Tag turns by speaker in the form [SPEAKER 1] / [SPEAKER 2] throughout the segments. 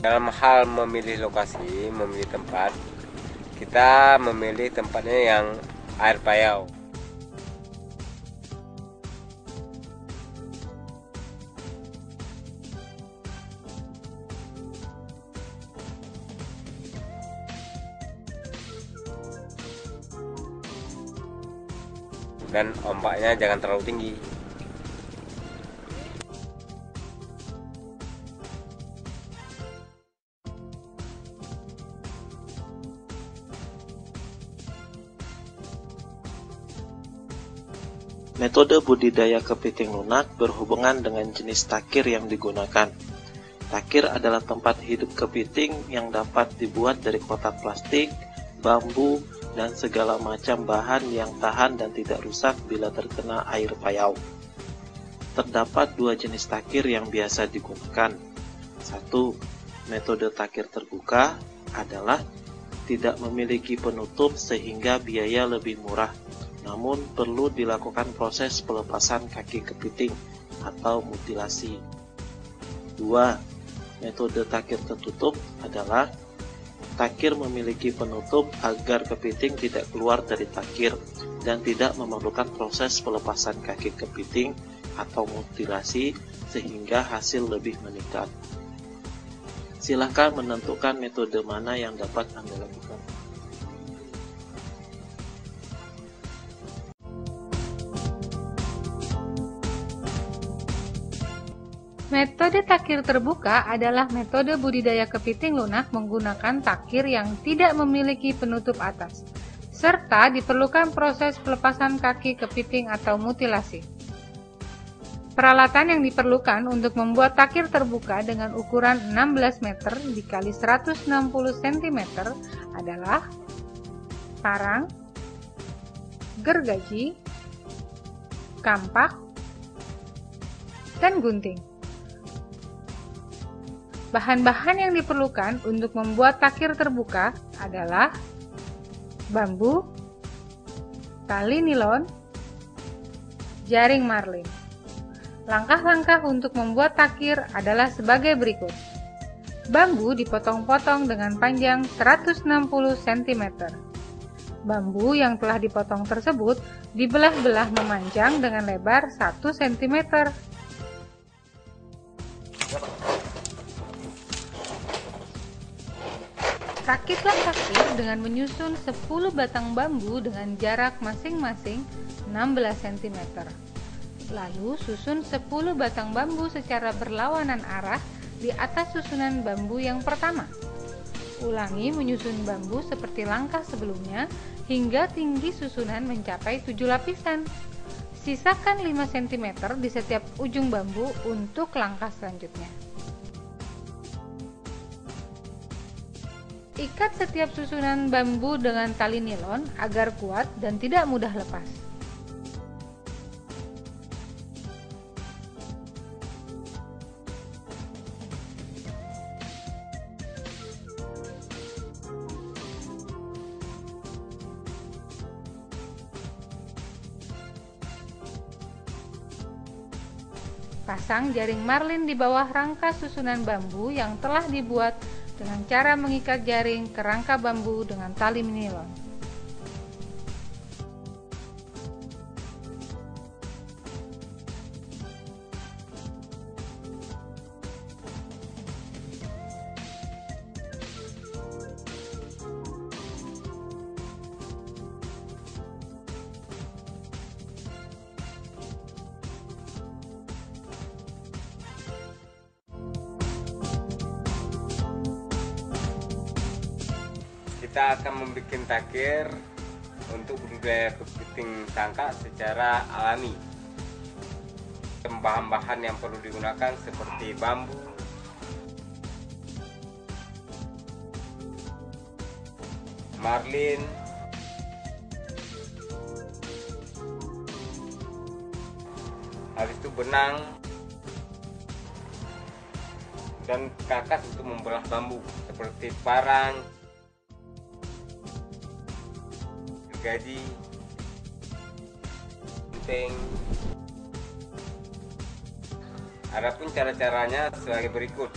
[SPEAKER 1] Dalam hal memilih lokasi, memilih tempat, kita memilih tempatnya yang air payau. Dan ombaknya jangan terlalu tinggi.
[SPEAKER 2] Metode budidaya kepiting lunak berhubungan dengan jenis takir yang digunakan. Takir adalah tempat hidup kepiting yang dapat dibuat dari kotak plastik, bambu, dan segala macam bahan yang tahan dan tidak rusak bila terkena air payau. Terdapat dua jenis takir yang biasa digunakan. Satu, metode takir terbuka adalah tidak memiliki penutup sehingga biaya lebih murah, namun perlu dilakukan proses pelepasan kaki kepiting atau mutilasi. Dua, metode takir tertutup adalah takir memiliki penutup agar kepiting tidak keluar dari takir dan tidak memerlukan proses pelepasan kaki kepiting atau mutilasi sehingga hasil lebih meningkat. Silakan menentukan metode mana yang dapat Anda lakukan.
[SPEAKER 3] Metode takir terbuka adalah metode budidaya kepiting lunak menggunakan takir yang tidak memiliki penutup atas, serta diperlukan proses pelepasan kaki kepiting atau mutilasi. Peralatan yang diperlukan untuk membuat takir terbuka dengan ukuran 16 meter dikali 160 cm adalah parang, gergaji, kampak, dan gunting. Bahan-bahan yang diperlukan untuk membuat takir terbuka adalah bambu, tali nilon, jaring marlin. Langkah-langkah untuk membuat takir adalah sebagai berikut. Bambu dipotong-potong dengan panjang 160 cm. Bambu yang telah dipotong tersebut dibelah-belah memanjang dengan lebar 1 cm. Rakitlah takir dengan menyusun 10 batang bambu dengan jarak masing-masing 16 cm. Lalu susun 10 batang bambu secara berlawanan arah di atas susunan bambu yang pertama. Ulangi menyusun bambu seperti langkah sebelumnya hingga tinggi susunan mencapai 7 lapisan. Sisakan 5 cm di setiap ujung bambu untuk langkah selanjutnya. Ikat setiap susunan bambu dengan tali nilon agar kuat dan tidak mudah lepas. Pasang jaring marlin di bawah rangka susunan bambu yang telah dibuat dengan cara mengikat jaring ke rangka bambu dengan tali nilon.
[SPEAKER 1] Kita akan membuat takir untuk budidaya kepiting tangkak secara alami. Bahan-bahan yang perlu digunakan seperti bambu, marlin, habis itu benang, dan kakas untuk membelah bambu seperti parang, gergaji, gunting. Adapun cara-caranya sebagai berikut.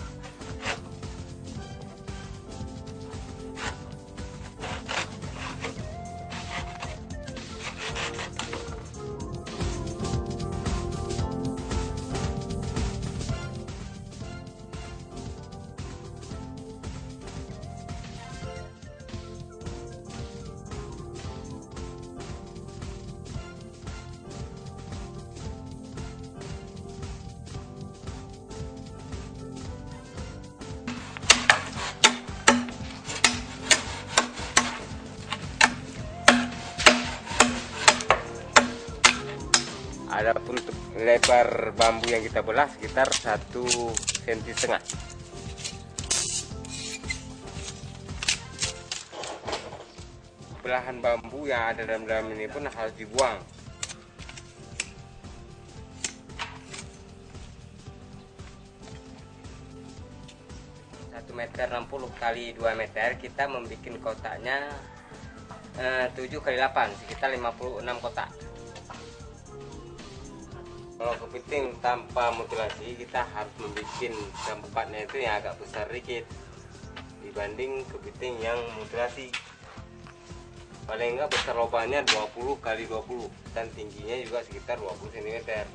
[SPEAKER 1] lebar bambu yang kita belah sekitar 1,5 cm. Belahan bambu yang ada dalam ini pun harus dibuang. Meter 60 kali 2 meter, kita membuat kotaknya 7 kali 8, sekitar 56 kotak. Kalau kepiting tanpa mutilasi, kita harus membuat tempatnya itu yang agak besar dikit dibanding kepiting yang mutilasi. Paling enggak besar lubangnya 20 kali 20 dan tingginya juga sekitar 20 cm.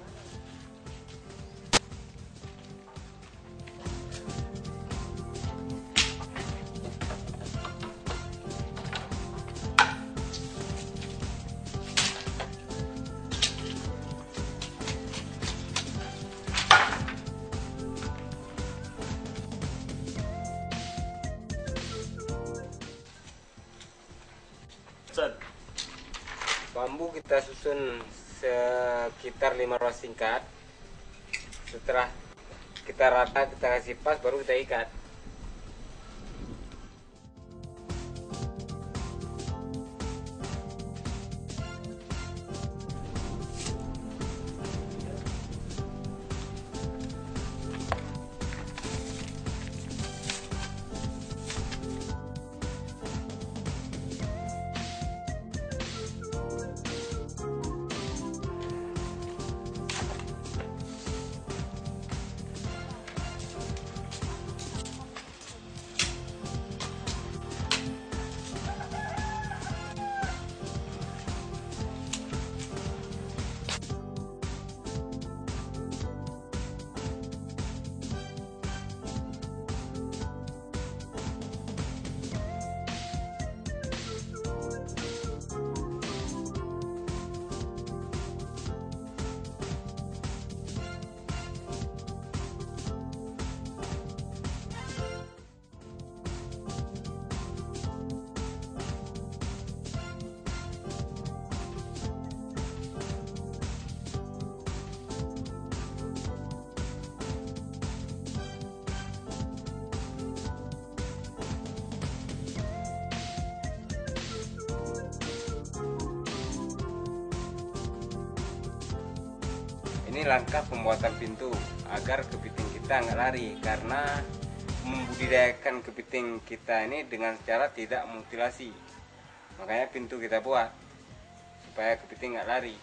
[SPEAKER 1] Bambu kita susun sekitar 15 tingkat. Setelah kita rata, kita kasih pas, baru kita ikat. Ini langkah pembuatan pintu agar kepiting kita nggak lari, karena membudidayakan kepiting kita ini dengan cara tidak mutilasi. Makanya pintu kita buat supaya kepiting nggak lari.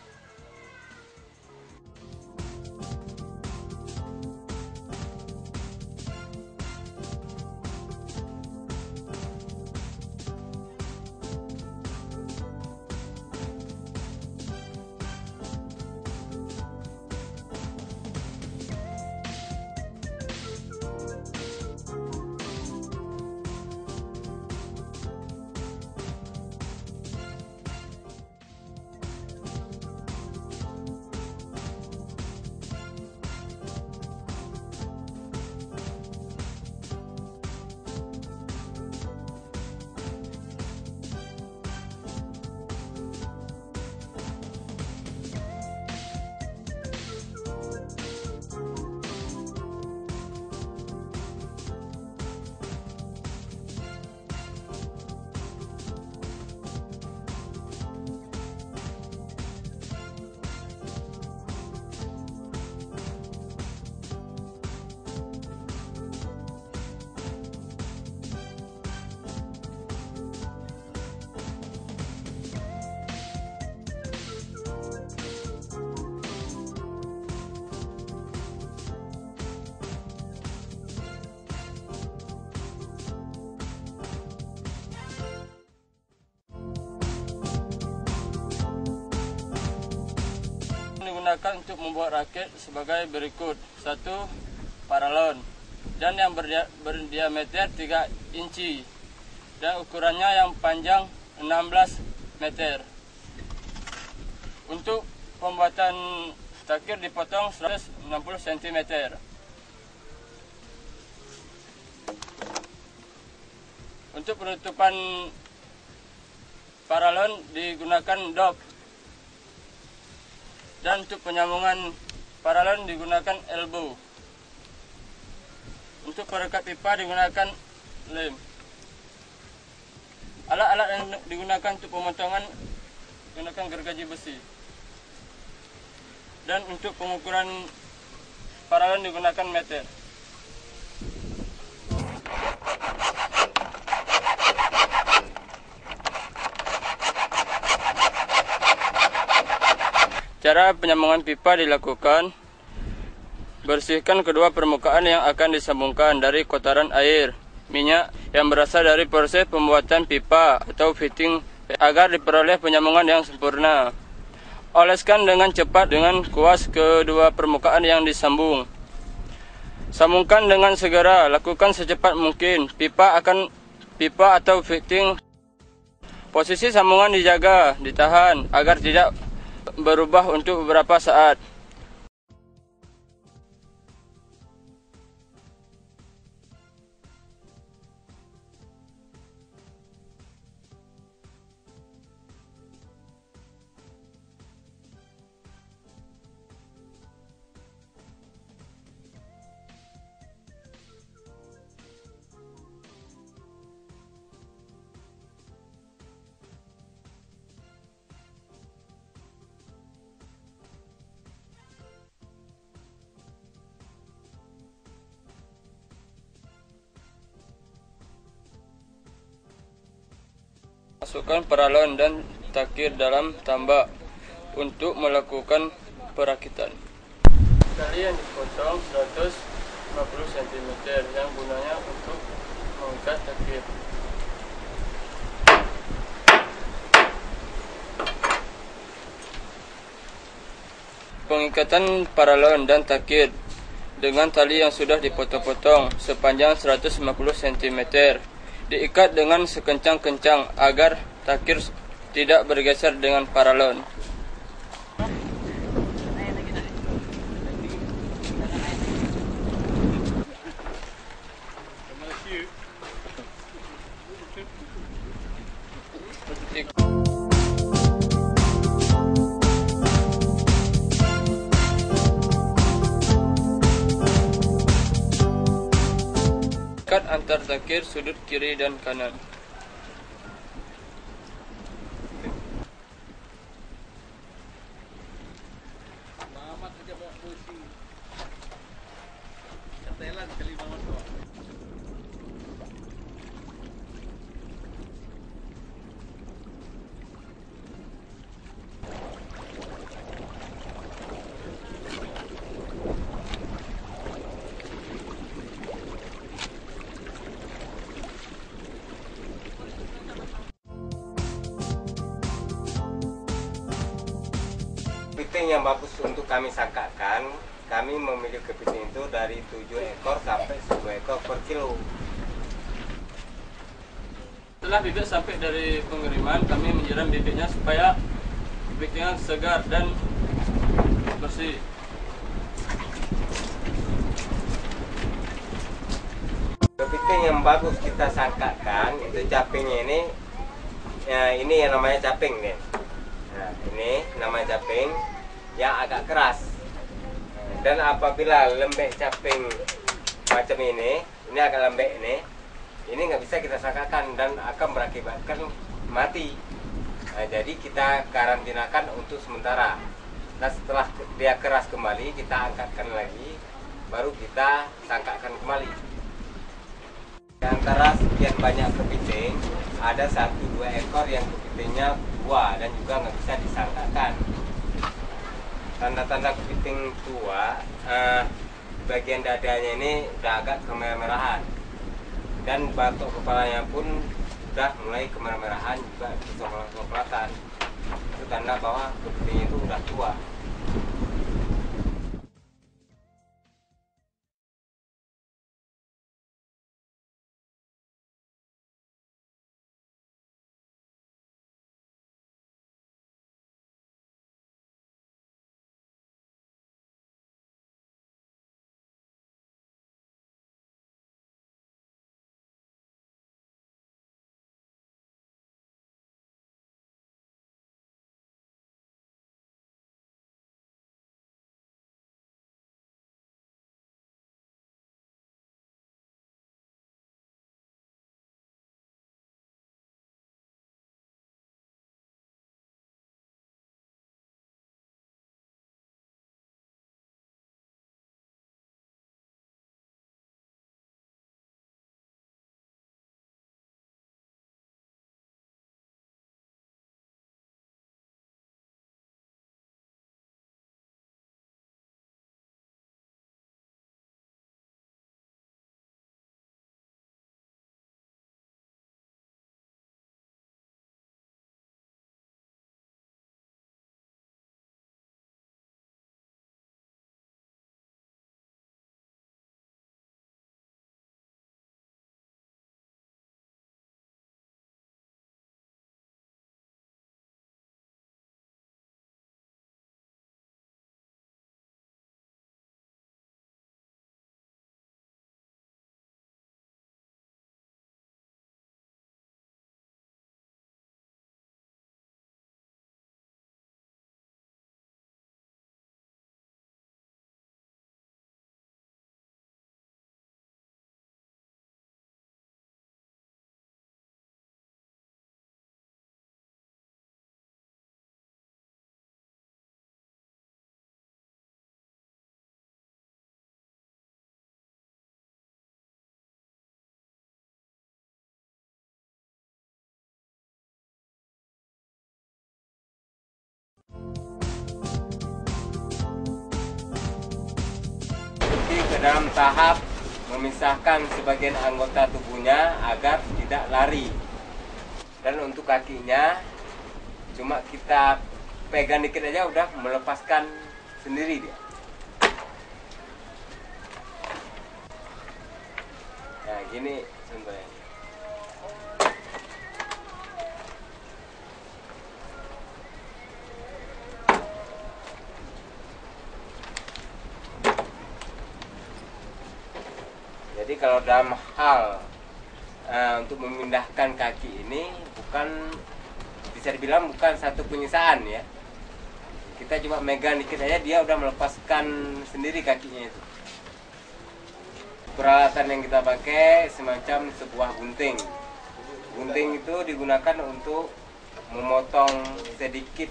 [SPEAKER 4] Digunakan untuk membuat raket sebagai berikut: 1. Paralon, dan yang berdiameter 3 inci dan ukurannya yang panjang 16 meter. Untuk pembuatan takir dipotong 160 cm. Untuk penutupan paralon digunakan dop. Dan untuk penyambungan paralon digunakan elbow. Untuk perekat pipa digunakan lem. Alat-alat yang digunakan untuk pemotongan menggunakan gergaji besi. Dan untuk pengukuran paralon digunakan meter. Cara penyambungan pipa dilakukan: bersihkan kedua permukaan yang akan disambungkan dari kotoran air, minyak yang berasal dari proses pembuatan pipa atau fitting agar diperoleh penyambungan yang sempurna. Oleskan dengan cepat dengan kuas kedua permukaan yang disambung. Sambungkan dengan segera, lakukan secepat mungkin. Pipa atau fitting. Posisi sambungan dijaga, ditahan agar tidak berubah untuk beberapa saat. Masukkan paralon dan takir dalam tambak untuk melakukan perakitan. Tali yang dipotong 150 cm yang gunanya untuk mengikat takir. Pengikatan paralon dan takir dengan tali yang sudah dipotong-potong sepanjang 150 cm. Diikat dengan sekencang-kencang agar takir tidak bergeser dengan paralon. Ikat antar takir sudut kiri dan kanan.
[SPEAKER 1] Kepiting yang bagus untuk kami sangkakan, kami memilih kepiting itu dari 7 ekor sampai 10 ekor per kilo.
[SPEAKER 4] Setelah bibit sampai dari pengiriman, kami menyiram bibitnya supaya bibitnya segar dan bersih.
[SPEAKER 1] Kepiting yang bagus kita sangkakan itu capingnya ini, ya, ini yang namanya caping nih. Nah, ini namanya caping yang agak keras. Dan apabila lembek caping macam ini agak lembek ini nggak bisa kita sangkakan dan akan berakibatkan mati. Nah, jadi kita karantinakan untuk sementara. Nah, setelah dia keras kembali kita angkatkan lagi, baru kita sangkakan kembali. Di antara sekian banyak kepiting, ada 1-2 ekor yang kepitingnya tua dan juga nggak bisa disangkakan. Tanda-tanda kepiting tua, bagian dadanya ini udah agak kemerah-merahan dan batok kepalanya pun udah mulai kemerah-merahan, juga coklat-coklatan. Itu tanda bahwa kepiting itu udah tua. dalam tahap memisahkan sebagian anggota tubuhnya agar tidak lari. Dan untuk kakinya cuma kita pegang dikit aja udah melepaskan sendiri dia. Nah gini contohnya. Jadi kalau dalam hal untuk memindahkan kaki ini bisa dibilang bukan satu penyiksaan ya. Kita cuma megang dikit aja dia udah melepaskan sendiri kakinya itu. Peralatan yang kita pakai semacam sebuah gunting. Gunting itu digunakan untuk memotong sedikit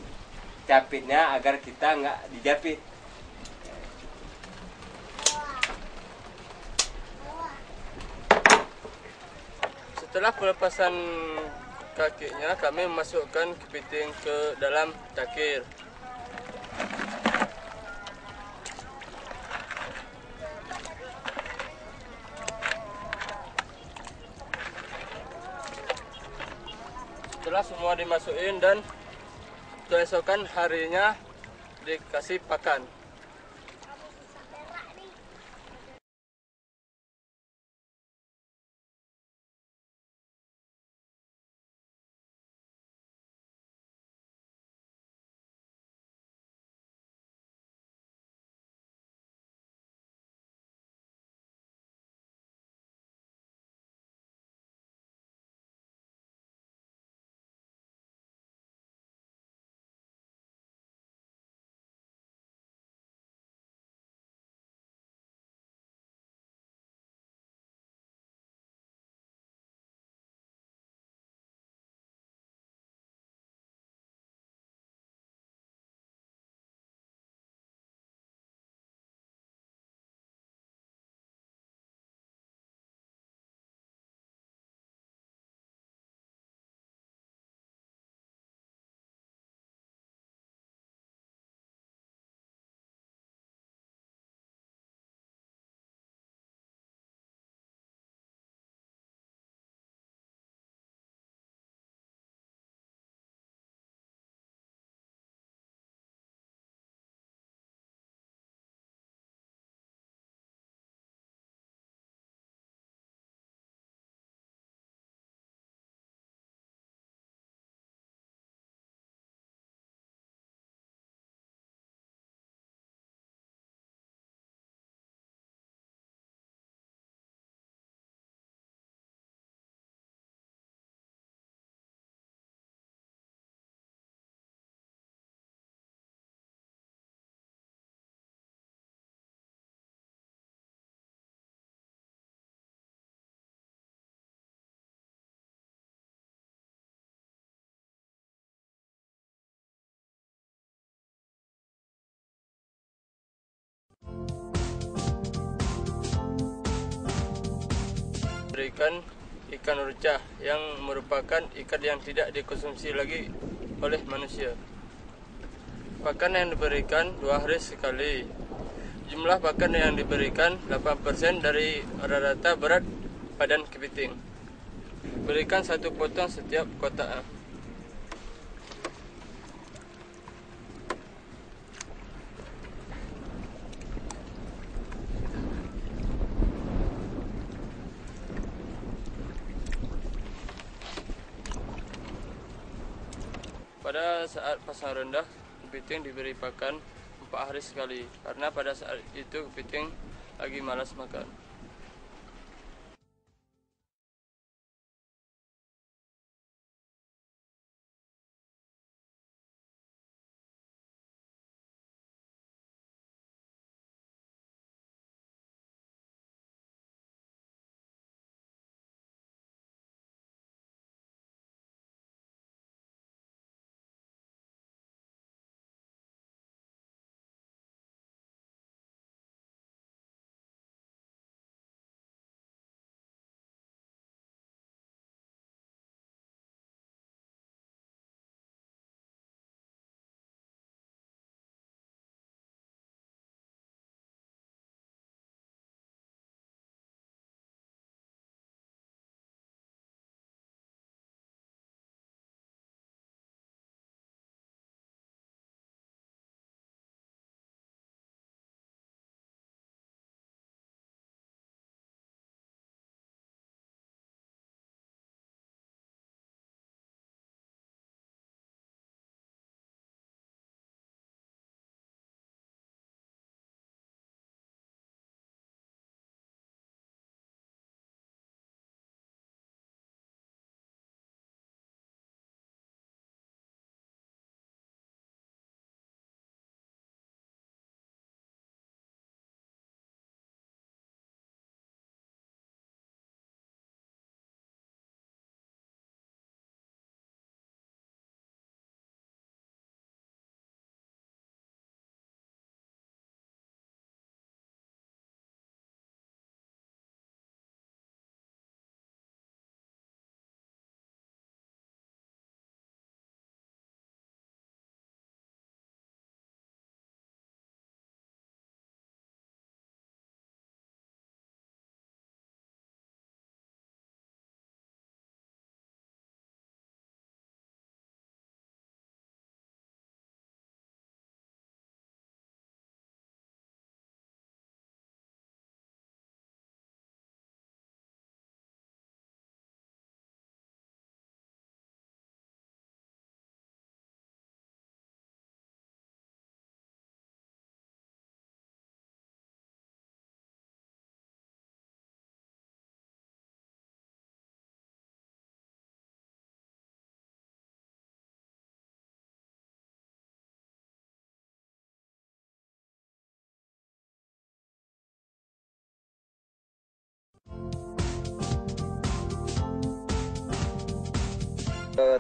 [SPEAKER 1] capitnya agar kita nggak dijapit.
[SPEAKER 4] Setelah pelepasan kakinya, kami memasukkan kepiting ke dalam takir. Setelah semua dimasukin dan keesokan harinya dikasih pakan. Berikan ikan rucah yang merupakan ikan yang tidak dikonsumsi lagi oleh manusia. Pakan yang diberikan 2 hari sekali. Jumlah pakan yang diberikan 8% dari rata-rata berat badan kepiting. Berikan 1 potong setiap kotak. Pada saat pasang rendah, kepiting diberi pakan 4 hari sekali, karena pada saat itu kepiting lagi malas makan.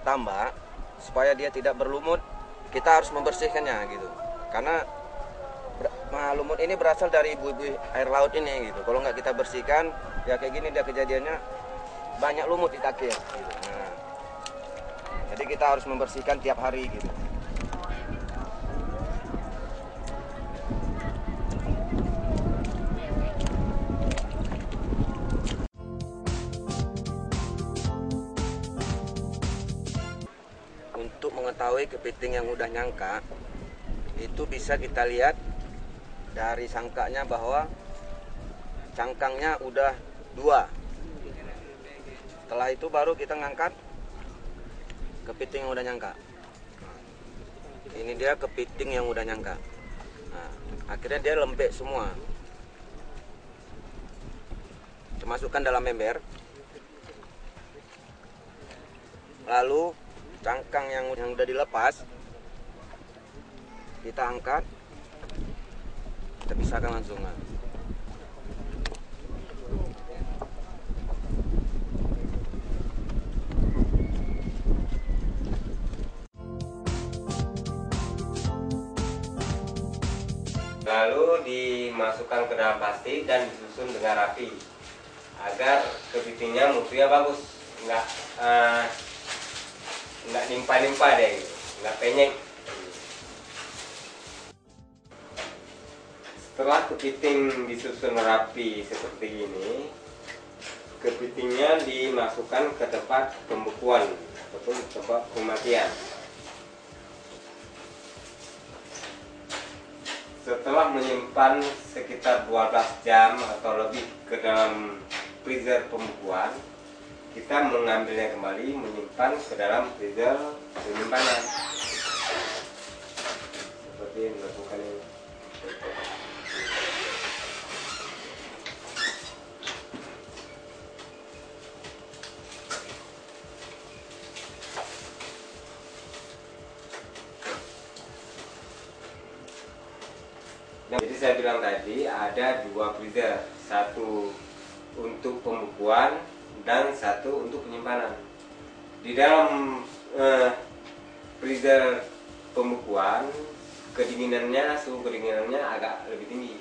[SPEAKER 5] tambak supaya dia tidak berlumut, kita harus membersihkannya gitu. Karena lumut ini berasal dari buih-buih air laut ini gitu. Kalau nggak kita bersihkan, ya kayak gini dia kejadiannya banyak lumut di takir gitu. Nah, jadi kita harus membersihkan tiap hari gitu. Untuk mengetahui kepiting yang udah nyangka, itu bisa kita lihat dari sangkanya bahwa cangkangnya udah 2. Setelah itu baru kita ngangkat kepiting yang udah nyangka. Ini dia kepiting yang udah nyangka. Nah, akhirnya dia lembek semua. Kita masukkan dalam ember. Lalu cangkang yang udah dilepas kita angkat, kita pisahkan langsung.
[SPEAKER 1] Lalu dimasukkan ke dalam plastik dan disusun dengan rapi agar kepitingnya mutunya bagus, nggak nimpa-nimpa deh, nggak penyek. Setelah kepiting disusun rapi seperti ini, kepitingnya dimasukkan ke tempat pembekuan ataupun tempat kematian. Setelah menyimpan sekitar 12 jam atau lebih ke dalam freezer pembekuan, kita mengambilnya kembali, menyimpan ke dalam freezer penyimpanan. Seperti yang dilakukan ini. Jadi saya bilang tadi ada 2 freezer, satu untuk pembekuan dan satu untuk penyimpanan. Di dalam freezer pembekuan, suhu kedinginannya agak lebih tinggi.